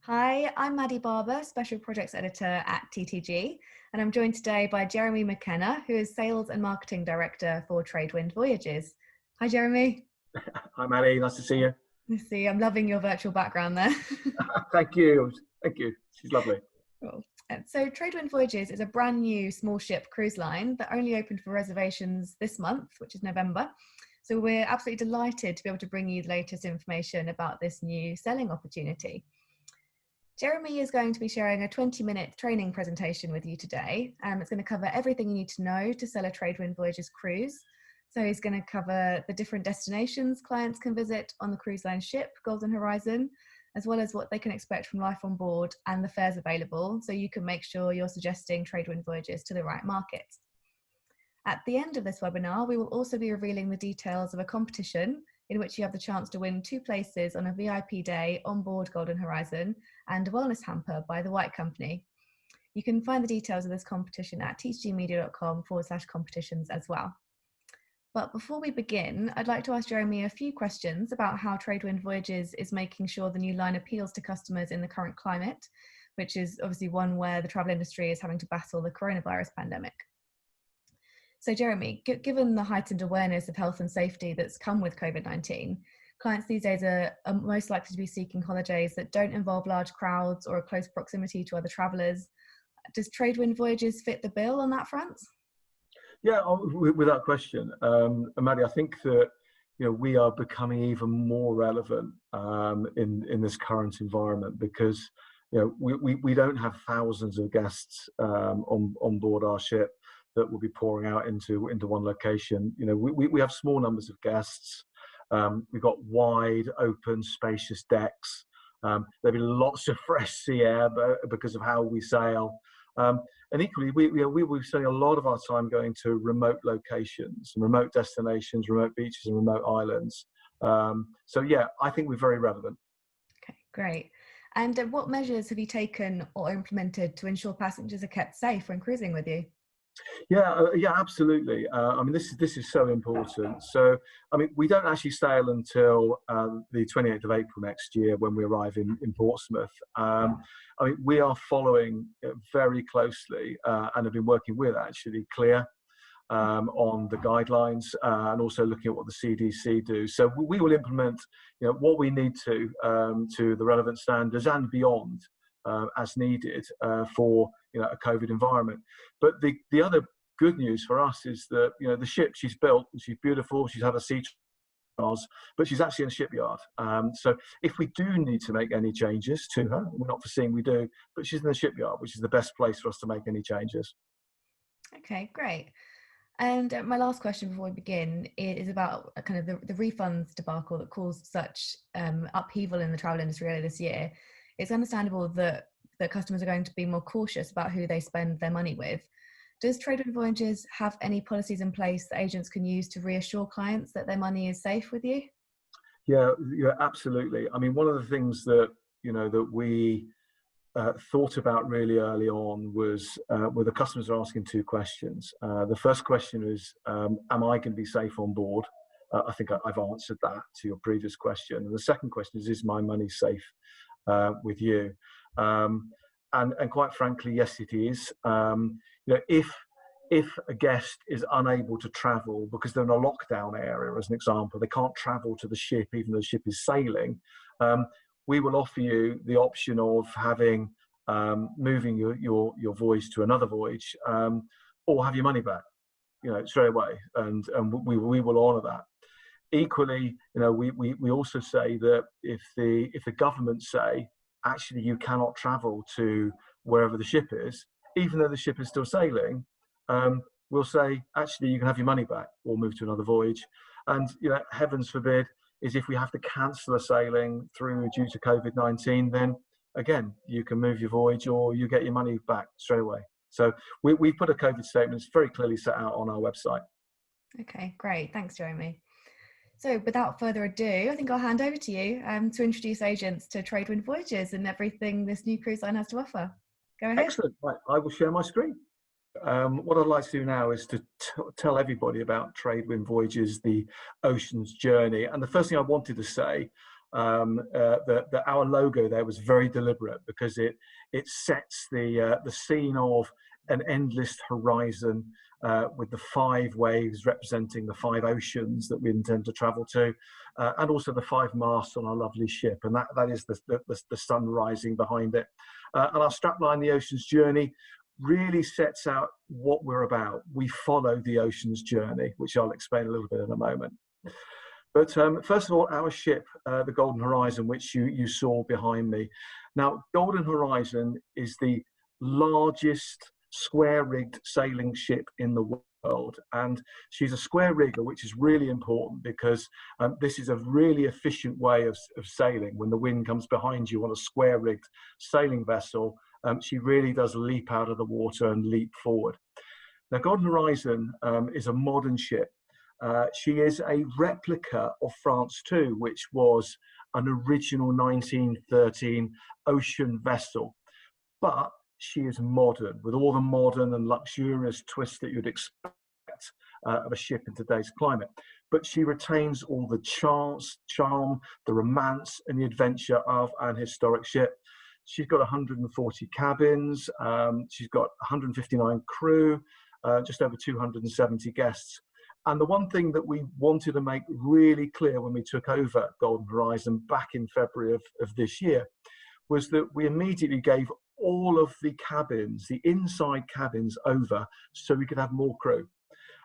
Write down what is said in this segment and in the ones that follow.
Hi, I'm Maddie Barber, Special Projects Editor at TTG, and I'm joined today by Jeremy McKenna, who is Sales and Marketing Director for Tradewind Voyages. Hi, Jeremy. Hi, Maddie. Nice to see you. Let's see, I'm loving your virtual background there. Thank you. Thank you. She's lovely. Cool. So Tradewind Voyages is a brand new small ship cruise line that only opened for reservations this month, which is November. So we're absolutely delighted to be able to bring you the latest information about this new selling opportunity. Jeremy is going to be sharing a 20-minute training presentation with you today. It's going to cover everything you need to know to sell a Tradewind Voyages cruise. So he's going to cover the different destinations clients can visit on the cruise line ship, Golden Horizon, as well as what they can expect from life on board and the fares available, so you can make sure you're suggesting Tradewind Voyages to the right markets. At the end of this webinar, we will also be revealing the details of a competition in which you have the chance to win 2 places on a VIP day on board Golden Horizon and a wellness hamper by the White Company. You can find the details of this competition at tgmedia.com/competitions as well. But before we begin, I'd like to ask Jeremy a few questions about how Tradewind Voyages is making sure the new line appeals to customers in the current climate, which is obviously one where the travel industry is having to battle the coronavirus pandemic. So Jeremy, given the heightened awareness of health and safety that's come with COVID-19, clients these days are most likely to be seeking holidays that don't involve large crowds or a close proximity to other travellers. Does Tradewind Voyages fit the bill on that front? Yeah, without question. Maddie, I think that we are becoming even more relevant in this current environment because we don't have thousands of guests on board our ship that will be pouring out into one location. We have small numbers of guests. We've got wide, open, spacious decks. There'll be lots of fresh sea air because of how we sail. And equally, we're spending a lot of our time going to remote locations, remote destinations, remote beaches, and remote islands. So yeah, I think we're very relevant. Okay, great. And what measures have you taken or implemented to ensure passengers are kept safe when cruising with you? Yeah, absolutely. I mean, this is so important. So, I mean, we don't actually sail until the 28th of April next year when we arrive in Portsmouth. I mean, we are following very closely and have been working with actually Clear on the guidelines and also looking at what the CDC do. So we will implement, what we need to the relevant standards and beyond. As needed for a COVID environment. But the other good news for us is that the ship she's built, she's beautiful, she's had a sea trials, but she's actually in a shipyard. So if we do need to make any changes to her, we're not foreseeing we do, but she's in the shipyard, which is the best place for us to make any changes. Okay, great. And my last question before we begin is about kind of the refunds debacle that caused such upheaval in the travel industry earlier this year. It's understandable that customers are going to be more cautious about who they spend their money with. Does Tradewind Voyages have any policies in place that agents can use to reassure clients that their money is safe with you? Yeah, absolutely. I mean, one of the things that that we thought about really early on was where the customers are asking 2 questions. The first question is, am I going to be safe on board? I think I've answered that to your previous question. And the second question is my money safe with you? And quite frankly, yes, it is. If a guest is unable to travel because they're in a lockdown area, as an example, they can't travel to the ship even though the ship is sailing, we will offer you the option of having moving your voyage to another voyage, or have your money back, straight away, and we will honour that. Equally, we also say that if the government say actually you cannot travel to wherever the ship is, even though the ship is still sailing, we'll say actually you can have your money back or move to another voyage. And heavens forbid is if we have to cancel a sailing due to COVID-19, then again you can move your voyage or you get your money back straight away. So we put a COVID statement. It's very clearly set out on our website. Okay, great. Thanks, Jeremy. So without further ado, I think I'll hand over to you to introduce agents to Tradewind Voyages and everything this new cruise line has to offer. Go ahead. Excellent. Right, I will share my screen. What I'd like to do now is to tell everybody about Tradewind Voyages, the ocean's journey. And the first thing I wanted to say that our logo there was very deliberate, because it sets the scene of an endless horizon with the 5 waves representing the 5 oceans that we intend to travel to, and also the 5 masts on our lovely ship, and that is the sun rising behind it. And our strapline, The Ocean's Journey, really sets out what we're about. We follow the ocean's journey, which I'll explain a little bit in a moment. But first of all, our ship, the Golden Horizon, which you saw behind me. Now, Golden Horizon is the largest square-rigged sailing ship in the world, and she's a square rigger, which is really important, because this is a really efficient way of sailing. When the wind comes behind you on a square-rigged sailing vessel, she really does leap out of the water and leap forward. Now, Golden Horizon is a modern ship. She is a replica of France 2, which was an original 1913 ocean vessel, but she is modern, with all the modern and luxurious twists that you'd expect of a ship in today's climate. But she retains all the charm, the romance, and the adventure of an historic ship. She's got 140 cabins. She's got 159 crew, just over 270 guests. And the one thing that we wanted to make really clear when we took over Golden Horizon back in February of this year was that we immediately gave all of the cabins, the inside cabins, over so we could have more crew.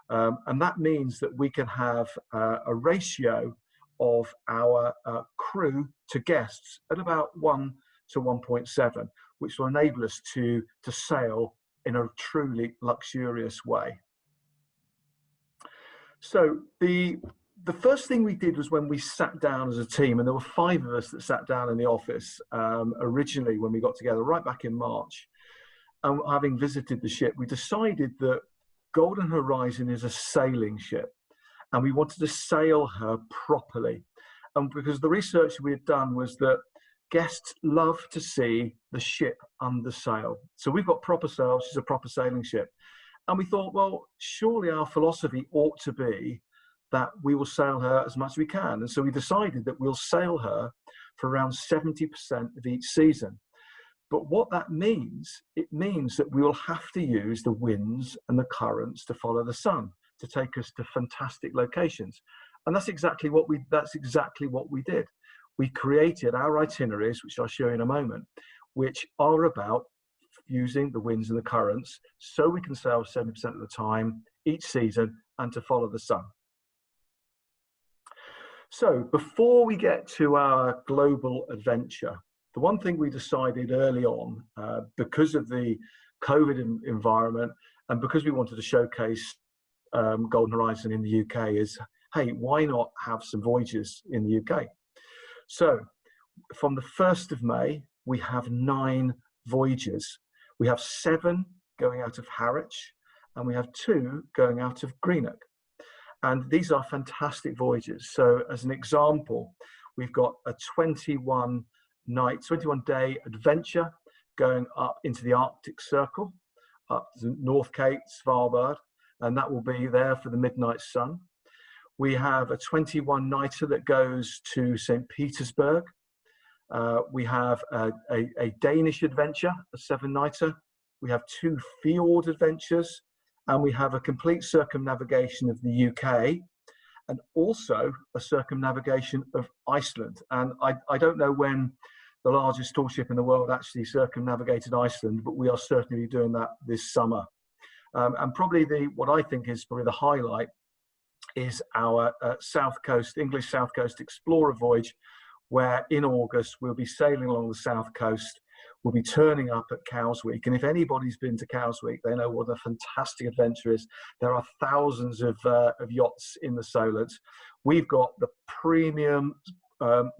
And that means that we can have a ratio of our crew to guests at about 1 to 1.7, which will enable us to sail in a truly luxurious way. So the first thing we did was, when we sat down as a team, and there were 5 of us that sat down in the office originally when we got together right back in March, and having visited the ship, we decided that Golden Horizon is a sailing ship, and we wanted to sail her properly. And because the research we had done was that guests love to see the ship under sail. So we've got proper sail, she's a proper sailing ship. And we thought, well, surely our philosophy ought to be that we will sail her as much as we can. And so we decided that we'll sail her for around 70% of each season. But what that means, it means that we will have to use the winds and the currents to follow the sun, to take us to fantastic locations. And that's exactly what we did. We created our itineraries, which I'll show you in a moment, which are about using the winds and the currents so we can sail 70% of the time each season and to follow the sun. So before we get to our global adventure, the one thing we decided early on, because of the COVID environment and because we wanted to showcase Golden Horizon in the UK, is, hey, why not have some voyages in the UK? So from the 1st of May, we have 9 voyages. We have 7 going out of Harwich, and we have 2 going out of Greenock. And these are fantastic voyages. So as an example, we've got a 21-day adventure going up into the Arctic Circle, up to North Cape, Svalbard, and that will be there for the midnight sun. We have a 21-nighter that goes to St. Petersburg. We have a Danish adventure, a 7-nighter. We have 2 fjord adventures, and we have a complete circumnavigation of the UK, and also a circumnavigation of Iceland. And I don't know when the largest tall ship in the world actually circumnavigated Iceland, but we are certainly doing that this summer. And probably what I think is probably the highlight is our English South Coast Explorer voyage, where in August we'll be sailing along the south coast. We'll be turning up at Cowsweek, and if anybody's been to Cowsweek, they know what a fantastic adventure is. There are thousands of yachts in the Solent. We've got the premium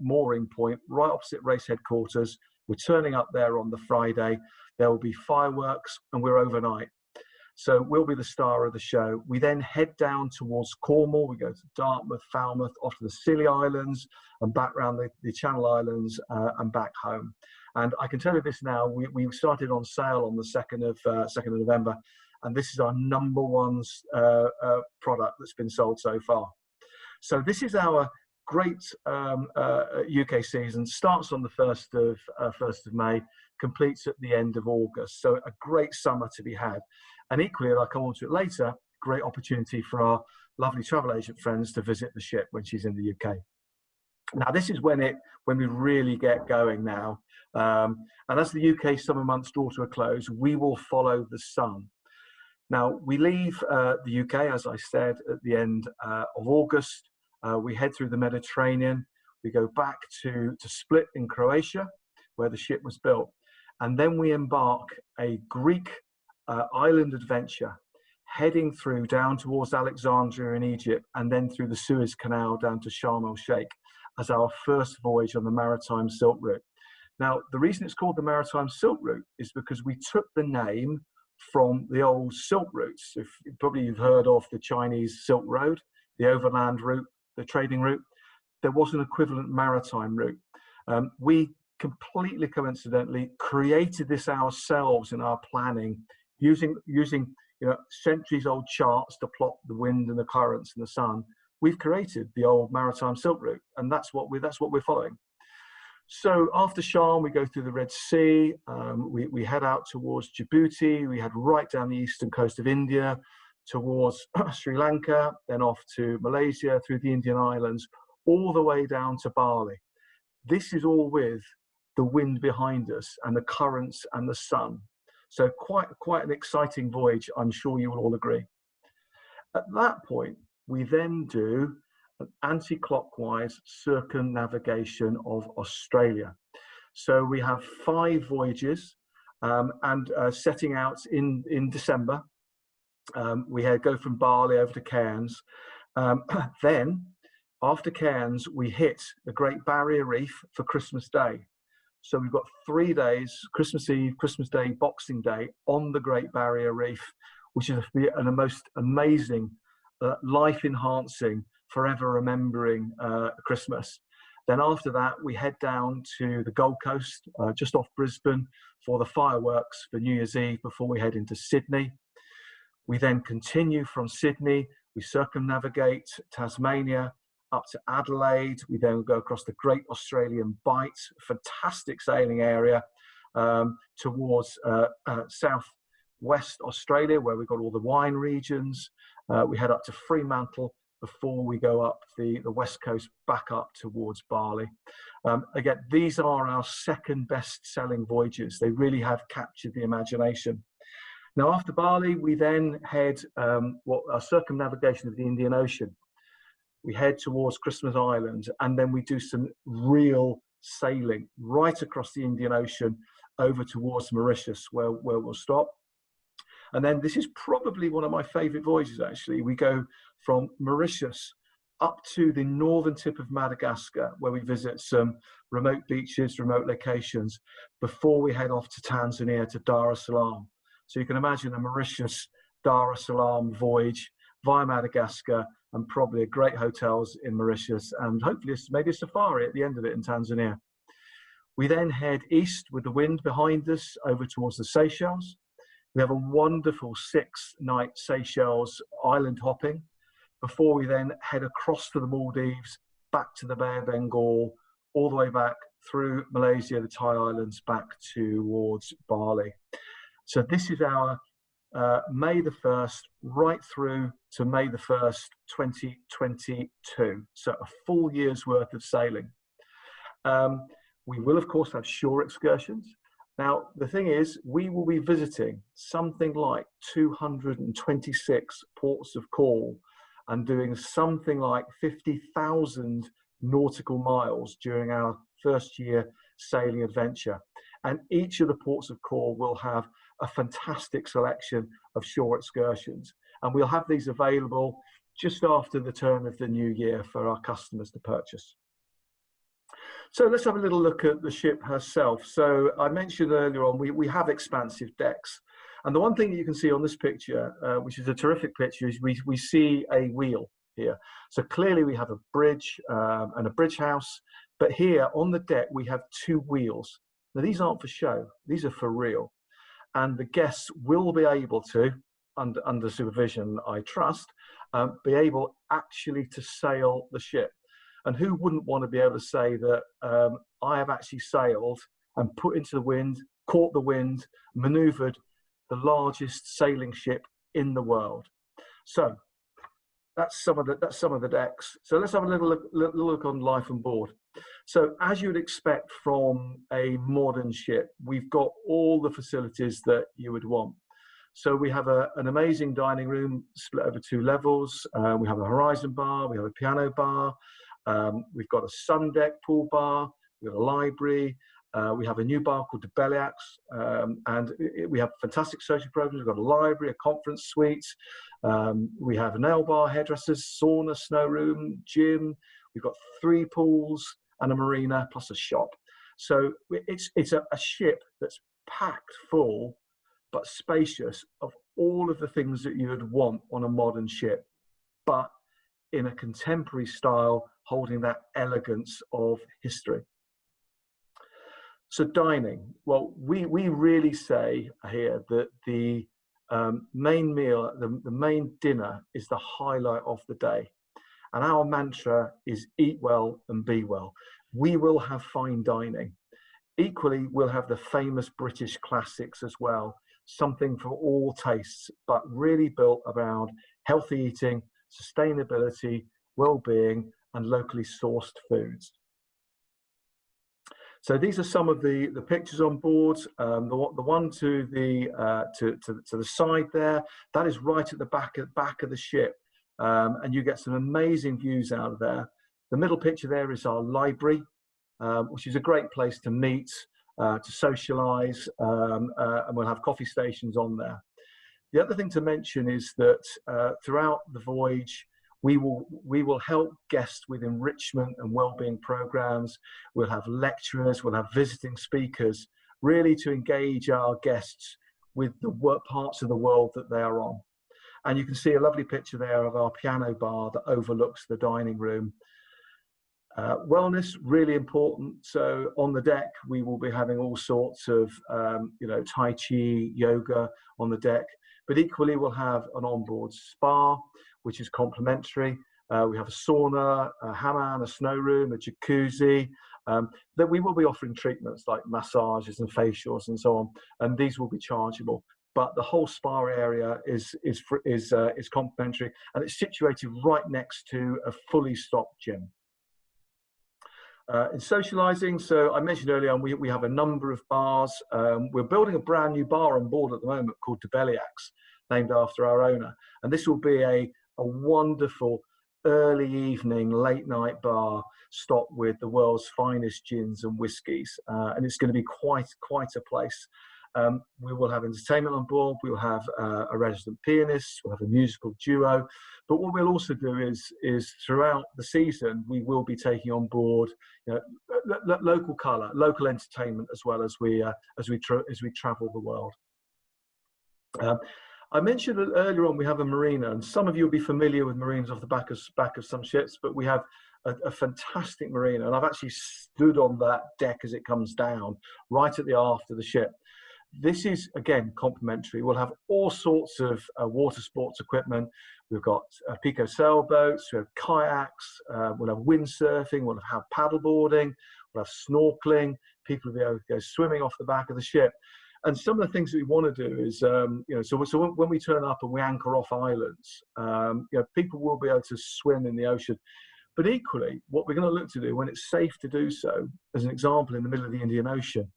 mooring point right opposite race headquarters. We're turning up there on the Friday. There will be fireworks, and we're overnight. So we'll be the star of the show. We then head down towards Cornwall. We go to Dartmouth, Falmouth, off to the Scilly Islands, and back around the Channel Islands and back home. And I can tell you this now, we started on sale on the 2nd of November, and this is our #1 product that's been sold so far. So this is our great UK season. Starts on the 1st of May, completes at the end of August. So a great summer to be had. And equally, I'll come on to it later, great opportunity for our lovely travel agent friends to visit the ship when she's in the UK. Now, this is when we really get going now. And as the UK summer months draw to a close, we will follow the sun. Now, we leave the UK, as I said, at the end of August. We head through the Mediterranean. We go back to Split in Croatia, where the ship was built. And then we embark a Greek island adventure, heading through down towards Alexandria in Egypt, and then through the Suez Canal down to Sharm el-Sheikh as our first voyage on the Maritime Silk Route. Now, the reason it's called the Maritime Silk Route is because we took the name from the old silk routes. Probably you've heard of the Chinese Silk Road, the overland route, the trading route. There was an equivalent maritime route. We completely coincidentally created this ourselves in our planning, using centuries old charts to plot the wind and the currents and the sun. We've created the old Maritime Silk Route, and that's what we're following. So after Sharm, we go through the Red Sea. We head out towards Djibouti. We head right down the eastern coast of India towards Sri Lanka, then off to Malaysia, through the Indian Islands, all the way down to Bali. This is all with the wind behind us and the currents and the sun. So quite an exciting voyage, I'm sure you will all agree. At that point, we then do an anti-clockwise circumnavigation of Australia. So we have 5 voyages, and setting out in December. We go from Bali over to Cairns. Then, after Cairns, we hit the Great Barrier Reef for Christmas Day. So we've got 3 days, Christmas Eve, Christmas Day, Boxing Day, on the Great Barrier Reef, which is a most amazing, life-enhancing, forever remembering Christmas. Then after that, we head down to the Gold Coast, just off Brisbane, for the fireworks for New Year's Eve before we head into Sydney. We then continue from Sydney. We circumnavigate Tasmania up to Adelaide. We then go across the Great Australian Bight, fantastic sailing area, towards southwest Australia, where we've got all the wine regions. We head up to Fremantle before we go up the west coast back up towards Bali. Again, these are our second best selling voyages. They really have captured the imagination. Now, after Bali, we then head our circumnavigation of the Indian Ocean. We head towards Christmas Island, and then we do some real sailing right across the Indian Ocean over towards Mauritius, where we'll stop. And then this is probably one of my favorite voyages, actually. We go from Mauritius up to the northern tip of Madagascar, where we visit some remote beaches, remote locations, before we head off to Tanzania, to Dar es Salaam. So you can imagine a Mauritius, Dar es Salaam voyage via Madagascar, and probably great hotels in Mauritius, and hopefully maybe a safari at the end of it in Tanzania. We then head east with the wind behind us over towards the Seychelles. We have a wonderful 6-night Seychelles island hopping before we then head across to the Maldives, back to the Bay of Bengal, all the way back through Malaysia, the Thai Islands, back towards Bali. So this is our May the 1st right through to May the 1st, 2022. So a full year's worth of sailing. We will, of course, have shore excursions. Now, the thing is, we will be visiting something like 226 ports of call and doing something like 50,000 nautical miles during our first year sailing adventure. And each of the ports of call will have a fantastic selection of shore excursions. And we'll have these available just after the turn of the new year for our customers to purchase. So let's have a little look at the ship herself. So I mentioned earlier on, we have expansive decks. And the one thing that you can see on this picture, which is a terrific picture, is we see a wheel here. So clearly we have a bridge and a bridge house, but here on the deck, we have 2 wheels. Now these aren't for show, these are for real. And the guests will be able to, under supervision, I trust, be able actually to sail the ship. And who wouldn't want to be able to say that I have actually sailed and put into the wind, caught the wind, maneuvered the largest sailing ship in the world. So that's some of the decks. So let's have a little look on life on board. So as you would expect from a modern ship, we've got all the facilities that you would want. So we have an amazing dining room split over 2 levels. We have a horizon bar, we have a piano bar, we've got a sun deck pool bar, we've got a library, we have a new bar called the Belliacs, and we have fantastic social programs. We've got a library, a conference suite, we have a nail bar, hairdressers, sauna, snow room, gym. We've got 3 pools and a marina plus a shop. So it's a ship that's packed full but spacious of all of the things that you would want on a modern ship, but in a contemporary style, holding that elegance of history. So dining, well, we really say here that the main meal, the main dinner is the highlight of the day. And our mantra is eat well and be well. We will have fine dining. Equally, we'll have the famous British classics as well, something for all tastes, but really built around healthy eating, sustainability, well-being, and locally sourced foods. So these are some of the pictures on board. The one to the side there, that is right at the back of the ship, and you get some amazing views out of there. The middle picture there is our library, which is a great place to meet, to socialise, and we'll have coffee stations on there. The other thing to mention is that throughout the voyage, we will help guests with enrichment and wellbeing programs. We'll have lecturers, we'll have visiting speakers, really to engage our guests with the parts of the world that they are on. And you can see a lovely picture there of our piano bar that overlooks the dining room. Wellness, really important. So on the deck, we will be having all sorts of, Tai Chi, yoga on the deck. But equally, we'll have an onboard spa, which is complimentary. We have a sauna, a hammam, a snow room, a jacuzzi. That we will be offering treatments like massages and facials and so on, and these will be chargeable. But the whole spa area is complimentary, and it's situated right next to a fully stocked gym. In socialising, so I mentioned earlier on, we have a number of bars. We're building a brand new bar on board at the moment called the Belliacs, named after our owner. And this will be a wonderful early evening, late night bar stocked with the world's finest gins and whiskies. And it's going to be quite a place. We will have entertainment on board. We'll have a resident pianist. We'll have a musical duo. But what we'll also do is throughout the season, we will be taking on board, local colour, local entertainment, as well as we travel the world. I mentioned that earlier on we have a marina, and some of you will be familiar with marinas off the back of some ships, but we have a fantastic marina, and I've actually stood on that deck as it comes down, right at the aft of the ship. This is, again, complimentary. We'll have all sorts of water sports equipment. We've got Pico sailboats, we have kayaks, we'll have windsurfing, we'll have paddleboarding, we'll have snorkeling. People will be able to go swimming off the back of the ship. And some of the things that we want to do is, so when we turn up and we anchor off islands, people will be able to swim in the ocean. But equally, what we're going to look to do when it's safe to do so, as an example, in the middle of the Indian Ocean,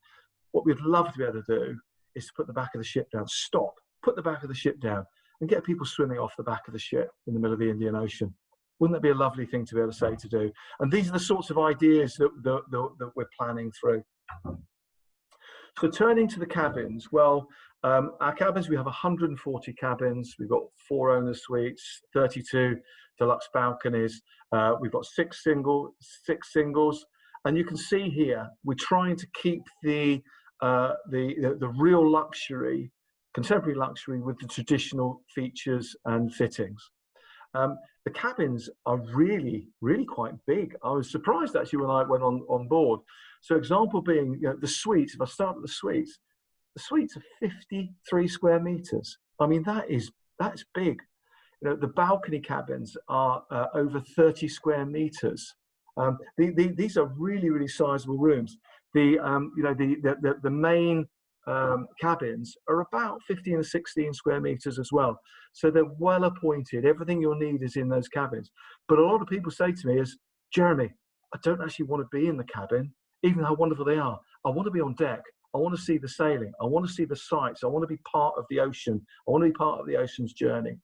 what we'd love to be able to do is to put the back of the ship down, stop, put the back of the ship down, and get people swimming off the back of the ship in the middle of the Indian Ocean. Wouldn't that be a lovely thing to be able to say to do? And these are the sorts of ideas that we're planning through. So turning to the cabins, well, our cabins, we have 140 cabins. We've got 4 owner suites, 32 deluxe balconies. We've got 6 singles. And you can see here, we're trying to keep the real luxury, contemporary luxury, with the traditional features and fittings. The cabins are really quite big. I was surprised actually when I went on board. So example being, the suites, if I start at the suites are 53 square meters. I mean, that's big. The balcony cabins are over 30 square meters. These are really, really sizable rooms. The main cabins are about 15 or 16 square meters as well. So they're well appointed. Everything you'll need is in those cabins. But a lot of people say to me is, Jeremy, I don't actually want to be in the cabin, even how wonderful they are. I want to be on deck. I want to see the sailing. I want to see the sights. I want to be part of the ocean. I want to be part of the ocean's journey.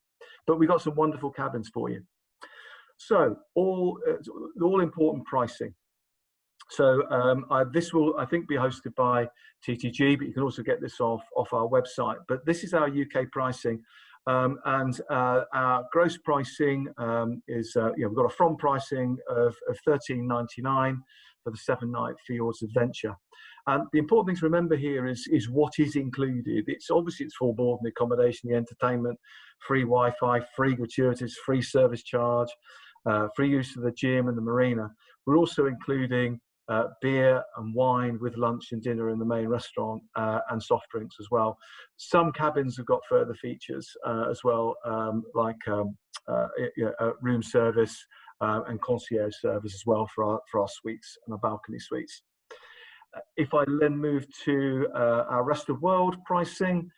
But we've got some wonderful cabins for you. So all important pricing. So this will, I think, be hosted by TTG, but you can also get this off our website. But this is our UK pricing, and our gross pricing is, we've got a from pricing of £13.99 for the 7-night Fjords adventure. The important thing to remember here is what is included. It's obviously it's full board and the accommodation, the entertainment, free Wi-Fi, free gratuities, free service charge, free use of the gym and the marina. We're also including beer and wine with lunch and dinner in the main restaurant, and soft drinks as well. Some cabins have got further features as well, like room service and concierge service as well for our suites and our balcony suites. If I then move to our rest of world pricing,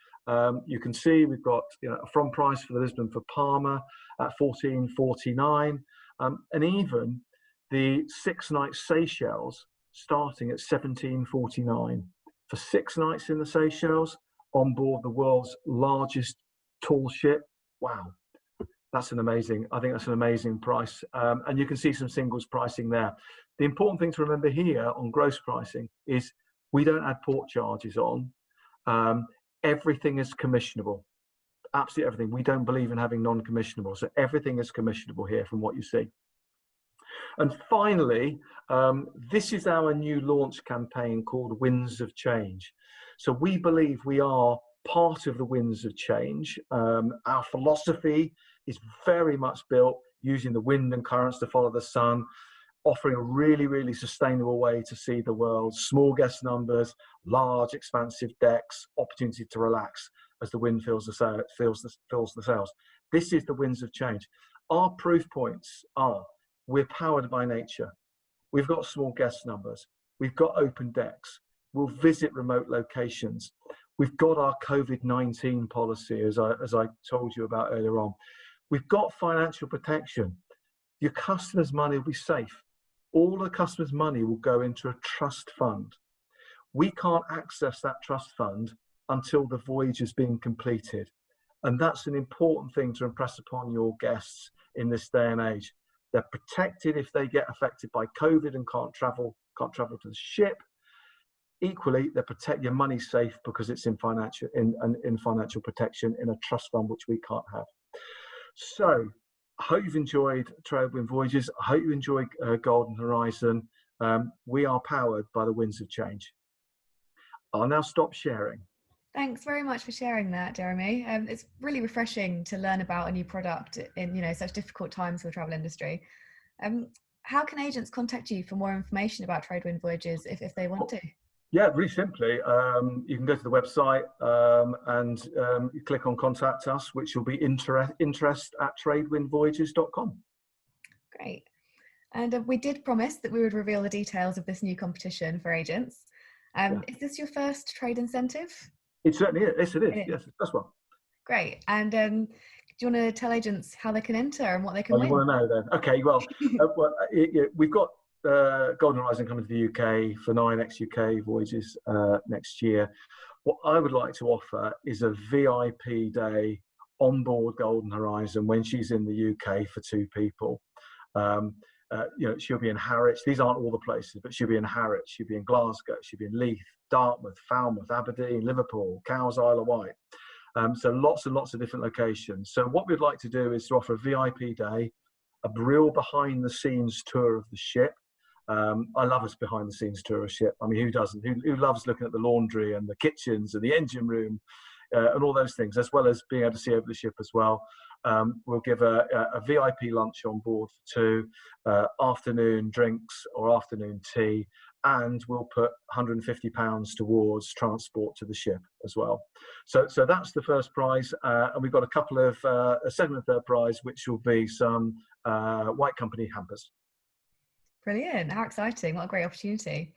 you can see we've got a from price for the Lisbon for Palma at $14.49, and even the 6-night Seychelles starting at $17.49 for 6 nights in the Seychelles on board the world's largest tall ship. Wow, that's an amazing. I think that's an amazing price, and you can see some singles pricing there. The important thing to remember here on gross pricing is we don't add port charges on. Everything is commissionable. Absolutely everything. We don't believe in having non-commissionable, so everything is commissionable here from what you see. And finally, this is our new launch campaign called Winds of Change. So we believe we are part of the Winds of Change. Our philosophy is very much built using the wind and currents to follow the sun, offering a really, really sustainable way to see the world. Small guest numbers, large, expansive decks, opportunity to relax as the wind fills the sails. This is the Winds of Change. Our proof points are: we're powered by nature. We've got small guest numbers. We've got open decks. We'll visit remote locations. We've got our COVID-19 policy, as I told you about earlier on. We've got financial protection. Your customers' money will be safe. All the customers' money will go into a trust fund. We can't access that trust fund until the voyage has been completed. And that's an important thing to impress upon your guests in this day and age. They're protected if they get affected by COVID and can't travel to the ship. Equally, they protect your money safe because it's in financial protection in a trust fund, which we can't have. So I hope you've enjoyed Tradewind Voyages. I hope you enjoy Golden Horizon. We are powered by the Winds of Change. I'll now stop sharing. Thanks very much for sharing that, Jeremy. It's really refreshing to learn about a new product in such difficult times for the travel industry. How can agents contact you for more information about Tradewind Voyages if they want to? Yeah, really simply, you can go to the website and you click on Contact Us, which will be interest@tradewindvoyages.com. Great. And we did promise that we would reveal the details of this new competition for agents. Is this your first trade incentive? It certainly is. Yes, it is. Yes, that's one. Great. And do you want to tell agents how they can enter and what they can win? You want to know then? Okay, well, we've got Golden Horizon coming to the UK for 9 ex-UK voyages next year. What I would like to offer is a VIP day on board Golden Horizon when she's in the UK for 2 people. She'll be in Harwich. These aren't all the places, but she'll be in Harwich. She'll be in Glasgow. She'll be in Leith, Dartmouth, Falmouth, Aberdeen, Liverpool, Cowes, Isle of Wight. So lots and lots of different locations. So what we'd like to do is to offer a VIP day, a real behind-the-scenes tour of the ship. I love us behind-the-scenes tour of a ship. I mean, who doesn't? Who loves looking at the laundry and the kitchens and the engine room and all those things, as well as being able to see over the ship as well. We'll give a VIP lunch on board for 2, afternoon drinks or afternoon tea, and we'll put £150 towards transport to the ship as well. So that's the first prize, and we've got a couple of a second and third prize, which will be some White Company hampers. Brilliant. How exciting. What a great opportunity.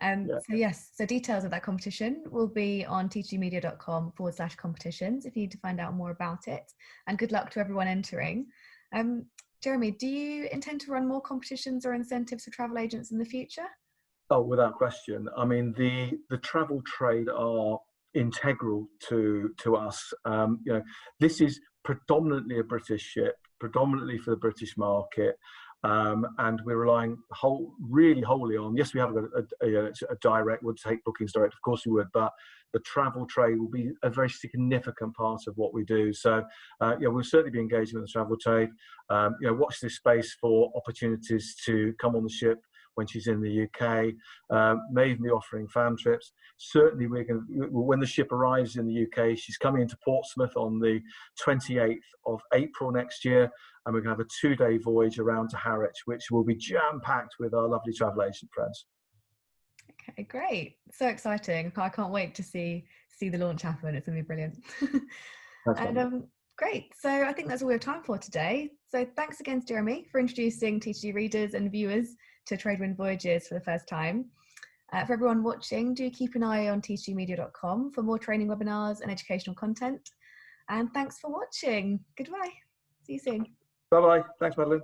Yeah. So yes, so details of that competition will be on tgmedia.com/competitions if you need to find out more about it. And good luck to everyone entering. Jeremy, do you intend to run more competitions or incentives for travel agents in the future? Oh, without question. I mean, the travel trade are integral to us. This is predominantly a British ship, predominantly for the British market, and we're relying really wholly on. Yes, we have a direct. Would take bookings direct, of course we would, but the travel trade will be a very significant part of what we do. So, we'll certainly be engaging with the travel trade. Watch this space for opportunities to come on the ship when she's in the UK, may even be offering fan trips. Certainly, when the ship arrives in the UK, she's coming into Portsmouth on the 28th of April next year, and we're going to have a 2-day voyage around to Harwich, which will be jam-packed with our lovely travel agent friends. Okay, great. So exciting. I can't wait to see the launch happen. It's going to be brilliant. And great. So I think that's all we have time for today. So thanks again, Jeremy, for introducing TTG readers and viewers to Tradewind Voyages for the first time. For everyone watching, do keep an eye on tgmedia.com for more training webinars and educational content. And thanks for watching. Goodbye. See you soon. Bye-bye. Thanks, Madeline.